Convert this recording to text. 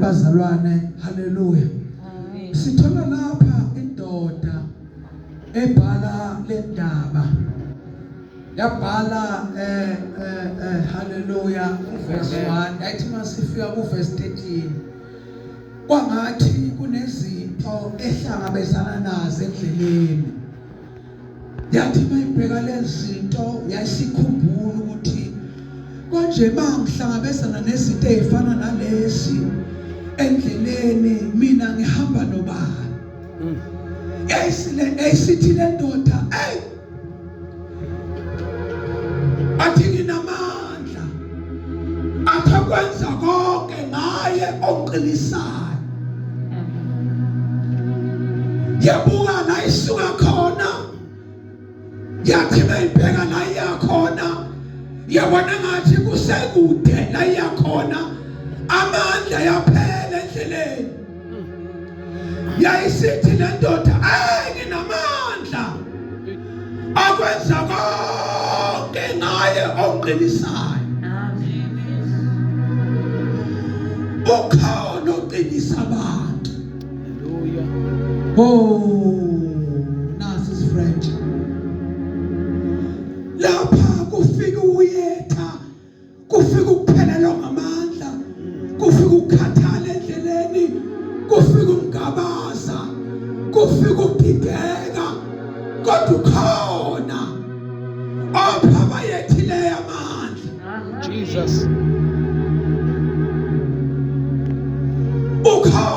bazalwane, haleluya. Sithola lapha indoda ebhala lendaba. Yabhala haleluya verse 1 yathi masifika ku verse 13 kwangathi kunezinto ehlangabezana nazo endleleni. Yathi mayibheka lezi zinto yayisikhumbula ukuthi konje mangihlangabezana nezinto ezifana nalezi endleleni mina ngihamba nobani. Yayisithi le ndoda athi nginamandla athakwenza konke ngaye oqilisayo. Yabuka la isuka khona yathi mayibheka la iyakhona yabona ngathi kusekude la iyakhona amandla yaphela endleleni. Yayisithi le ndoda nginamandla akwenza konke ngaye oqinisayo. Ukhona oqinisa abantu. Nasi isifrench lapha kufika uyetha, kufika ukuphelelwa ngamandla, kufika ukukhathala endleleni, kufika umgabaza, kufika ukudideka, kodwa ukhona ophaba yethile amandla. Jesus. Ukhona